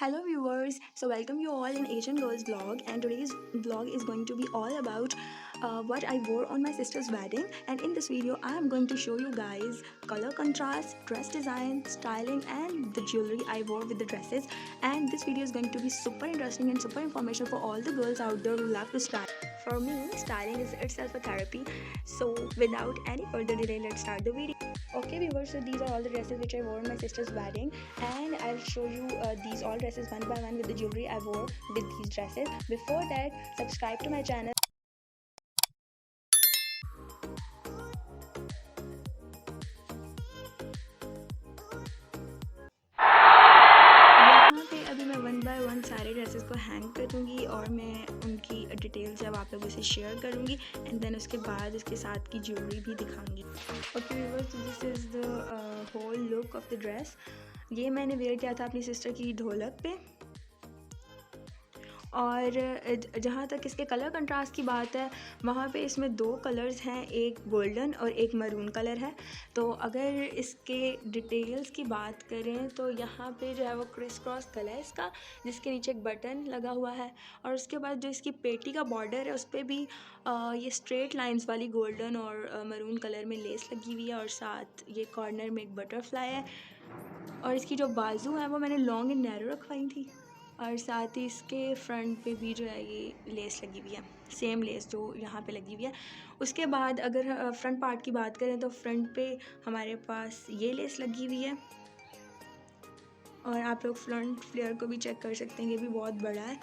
Hello viewers, so welcome you all in Asian Girls vlog, and today's vlog is going to be all about what I wore on my sister's wedding. And in this video I am going to show you guys color contrast, dress design, styling and the jewelry I wore with the dresses. And this video is going to be super interesting and super informational for all the girls out there who love to style. For me, styling is itself a therapy. So without any further delay, let's start the video. Okay viewers, so these are all the dresses which I wore on my sister's wedding, and I'll show you these all dresses one by one with the jewelry I wore with these dresses. Before that, subscribe to my channel. यहाँ पे अभी मैं one by one सारे dresses को hang करूँगी और मैं उनकी डिटेल्स जब आप लोगों से शेयर करूँगी, एंड देन उसके बाद उसके साथ की ज्वेलरी भी दिखाऊँगी. Okay viewers, this is the whole look of the dress. ये मैंने वेयर किया था अपनी सिस्टर की ढोलक पे. और जहाँ तक इसके कलर कंट्रास्ट की बात है, वहाँ पे इसमें दो कलर्स हैं, एक गोल्डन और एक मरून कलर है. तो अगर इसके डिटेल्स की बात करें तो यहाँ पे जो है वो क्रिस क्रॉस गला है इसका, जिसके नीचे एक बटन लगा हुआ है. और उसके बाद जो इसकी पेटी का बॉर्डर है उस पर भी ये स्ट्रेट लाइंस वाली गोल्डन और मरून कलर में लेस लगी हुई है, और साथ ये कॉर्नर में एक बटरफ्लाई है. और इसकी जो बाजू है वो मैंने लॉन्ग एंड नैरो रखवाई थी, और साथ ही इसके फ्रंट पे भी जो है ये लेस लगी हुई है, सेम लेस जो यहाँ पे लगी हुई है. उसके बाद अगर फ्रंट पार्ट की बात करें तो फ्रंट पे हमारे पास ये लेस लगी हुई है, और आप लोग फ्रंट फ्लेयर को भी चेक कर सकते हैं, ये भी बहुत बड़ा है.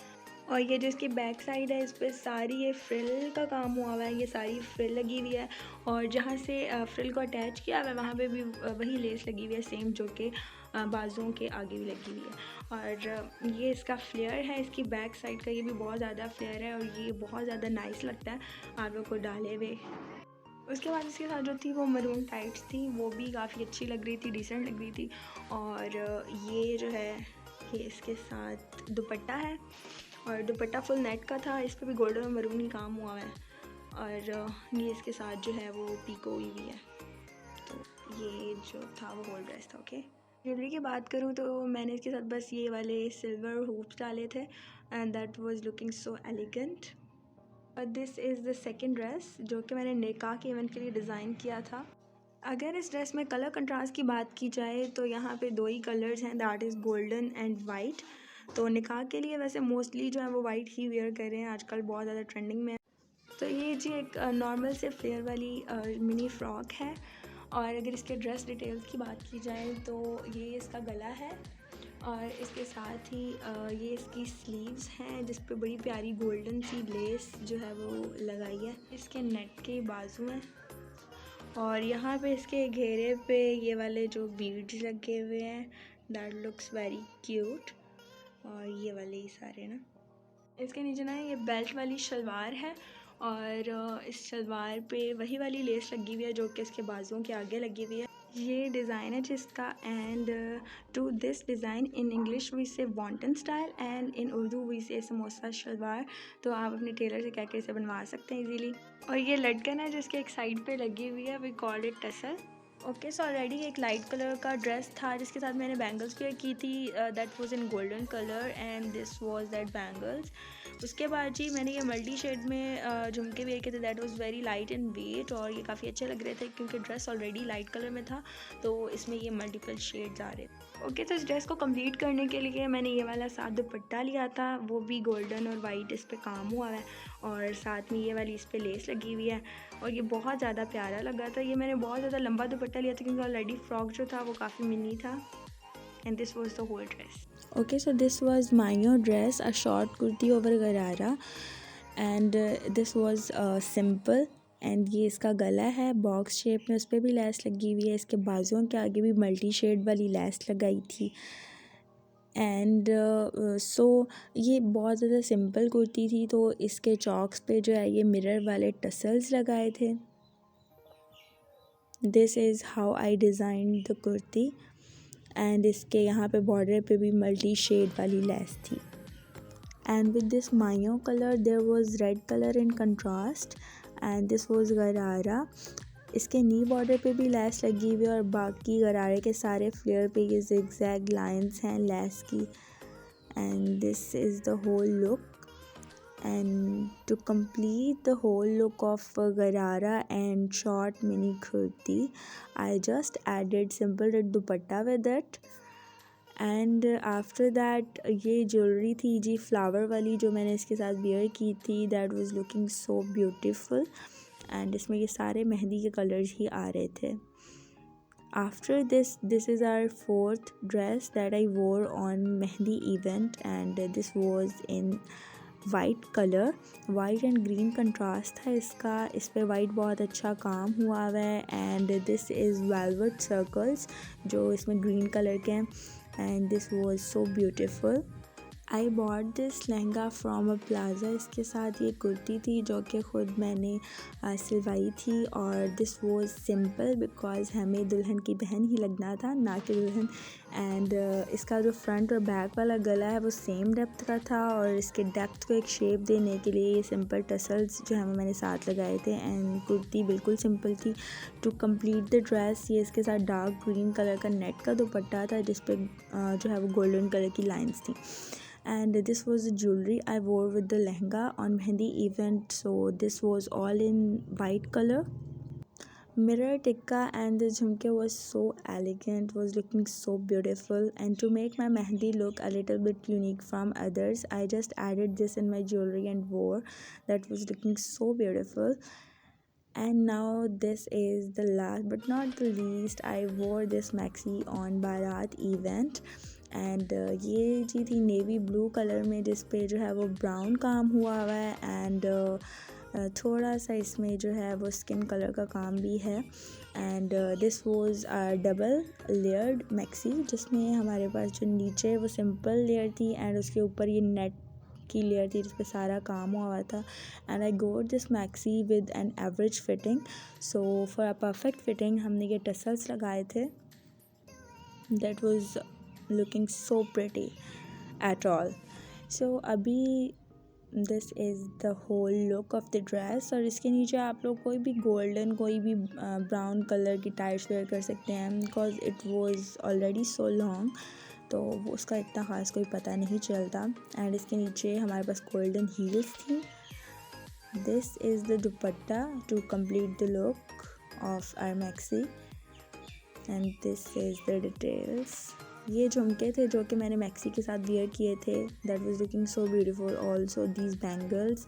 और ये जो इसकी बैक साइड है इस पर सारी ये फ्रिल का काम हुआ हुआ है, ये सारी फ्रिल लगी हुई है. और जहाँ से फ्रिल को अटैच किया हुआ है वहाँ पे भी वही लेस लगी हुई है सेम, जो कि बाजुओं के आगे भी लगी हुई है. और ये इसका फ्लेयर है, इसकी बैक साइड का, ये भी बहुत ज़्यादा फ्लेयर है और ये बहुत ज़्यादा नाइस लगता है आप लोग को डाले हुए. उसके बाद इसके साथ जो थी वो मरून टाइट्स थी, वो भी काफ़ी अच्छी लग रही थी, डिसेंट लग रही थी. और ये जो है ये इसके साथ दुपट्टा है, और दुपट्टा फुल नेट का था, इस पर भी गोल्डन और मरून ही काम हुआ है. और ये इसके साथ जो है वो पीको हुई है. तो ये जो था वो होल ड्रेस था. ओके, ज्वेलरी की बात करूँ तो मैंने इसके साथ बस ये वाले सिल्वर हुप्स डाले थे, and that was looking so elegant. और this is the second dress जो कि मैंने निकाह के इवेंट के लिए डिज़ाइन किया था. अगर इस ड्रेस में कलर कंट्रास्ट की बात की जाए तो यहाँ पे दो ही कलर्स हैं, that is golden and white. तो निकाह के लिए वैसे मोस्टली जो है वो वाइट ही वेयर कर रहे हैं, आजकल बहुत ज़्यादा ट्रेंडिंग में है. तो ये जी एक नॉर्मल से फ्लेयर वाली मिनी फ्रॉक है. और अगर इसके ड्रेस डिटेल्स की बात की जाए तो ये इसका गला है, और इसके साथ ही ये इसकी स्लीव्स हैं जिस पे बड़ी प्यारी गोल्डन सी लेस जो है वो लगाई है. इसके नेक के बाजू हैं, और यहाँ पे इसके घेरे पे ये वाले जो बीड्स लगे हुए हैं, दैट लुक्स वेरी क्यूट. और ये वाले ही सारे ना, इसके नीचे ना ये बेल्ट वाली शलवार है, और इस शलवार पे वही वाली लेस लगी हुई है जो कि इसके बाजुओं के आगे लगी हुई है. ये डिज़ाइन है जिसका, and to this design in English we say wonton style, and in Urdu we say samosa salwar. तो आप अपने टेलर से कह के इसे बनवा सकते हैं इजीली. और ये लटकन है जिसके एक साइड पे लगी हुई है, we called it tassel. Okay, so already एक लाइट कलर का ड्रेस था जिसके साथ मैंने बैंगल्स वेयर की थी, that was in golden colour, and this was that bangles. उसके बाद जी मैंने ये मल्टी शेड में झुमके वेयर किए थे, that was very light in weight, और ये काफ़ी अच्छे लग रहे थे क्योंकि ड्रेस ऑलरेडी लाइट कलर में था, तो इसमें ये मल्टीपल शेड्स आ रहे थे. ओके, तो इस ड्रेस को कंप्लीट करने के लिए मैंने ये वाला साथ दुपट्टा लिया था, वो भी गोल्डन और वाइट इस पर काम हुआ है, और साथ में ये वाली इस पर लेस लगी हुई है, और ये बहुत ज़्यादा प्यारा लगा था. ये मैंने बहुत ज़्यादा लंबा दुपट्टा लिया था क्योंकि ऑलरेडी फ्रॉक जो था वो काफ़ी मिनी था. And this was the whole dress. Okay, so this was Mayo dress, a short kurti over garara, and this was simple. And ये इसका गला है बॉक्स शेप में, उस पर भी लेस लगी हुई है, इसके बाजुओं के आगे भी मल्टी शेड वाली लेस लगाई थी. एंड सो ये बहुत ज़्यादा सिंपल कुर्ती थी, तो इसके चॉक्स पे जो है ये मिरर वाले टसल्स लगाए थे. This is how I design the kurti, and इसके यहाँ पे बॉर्डर पे भी मल्टी शेड वाली लेस थी. And with this mayo colour there was red colour in contrast, and this was gharara. इसके नी बॉर्डर पे भी लेस लगी हुई है, और बाकी गरारे के सारे फ्लेयर पे ये जिगजैग लाइंस हैं लेस की. and this is the whole look. And to complete the whole look of garara and short mini kurti, I just added simple red dupatta with it. And after that ये jewellery थी जी flower वाली जो मैंने इसके साथ wear की थी, that was looking so beautiful and इसमें ये सारे मेहंदी के कलर्स ही आ रहे थे. After this is our fourth dress that I wore on Mehndi event, and this was in white colour. White and green contrast था इसका. इस पर वाइट बहुत अच्छा काम हुआ हुआ है and this is velvet circles जो इसमें ग्रीन कलर के हैं and this was so beautiful. I bought this lehenga from a plaza. इसके साथ ये कुर्ती थी जो कि ख़ुद मैंने सिलवाई थी और दिस वॉज सिंपल बिकॉज़ हमें दुल्हन की बहन ही लगना था, ना कि दुल्हन. एंड इसका जो फ्रंट और बैक वाला गला है वो सेम डेप्थ का था और इसके डेप्थ को एक शेप देने के लिए ये सिंपल टसल्स जो है मैंने साथ लगाए थे एंड कुर्ती बिल्कुल सिंपल थी. टू कंप्लीट द ड्रेस ये इसके साथ डार्क ग्रीन कलर का नेट का दुपट्टा था जिस पे जो है वो गोल्डन कलर की लाइंस थी. And this was the jewelry I wore with the lehenga on Mehndi event, so this was all in white color. Mirror tikka and the jhumke was so elegant, was looking so beautiful, and to make my Mehndi look a little bit unique from others, I just added this in my jewelry and wore. That was looking so beautiful. And now this is the last but not the least, I wore this maxi on Bharat event. And ये जी थी navy blue colour में जिस पे जो है वो brown काम हुआ हुआ है एंड थोड़ा सा इसमें जो है वो स्किन कलर का काम भी है. And this was double layered maxi जिसमें हमारे पास जो नीचे वो सिंपल लेयर थी एंड उसके ऊपर ये नेट की लेयर थी जिस पे सारा काम हुआ था. And I goat this maxi with an average fitting. So for a perfect fitting हमने ये टसल्स लगाए थे. That was looking so pretty at all. So अभी this is the whole look of the dress. और इसके नीचे आप लोग कोई भी गोल्डन कोई भी ब्राउन कलर की टाइट्स वेयर कर सकते हैं because it was already so long, तो वो उसका इतना ख़ास कोई पता नहीं चलता. एंड इसके नीचे हमारे पास गोल्डन हील्स थी. This is the dupatta to complete the look of our maxi and this is the details. ये झुमके थे जो कि मैंने मैक्सी के साथ वियर किए थे. That was looking so beautiful. Also these bangles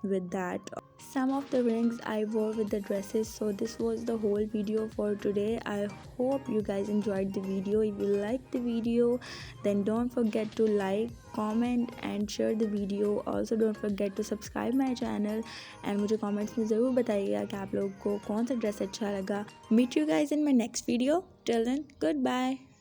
with that. Some of the rings I wore with the dresses. So this was the whole video for today. I hope you guys enjoyed the video. If you liked the video, then don't forget to like, comment and share the video. Also don't forget to subscribe my channel and मुझे comments में ज़रूर बताइएगा कि आप लोगों को कौन सा ड्रेस अच्छा लगा. Meet you guys in my next video. Till then, goodbye.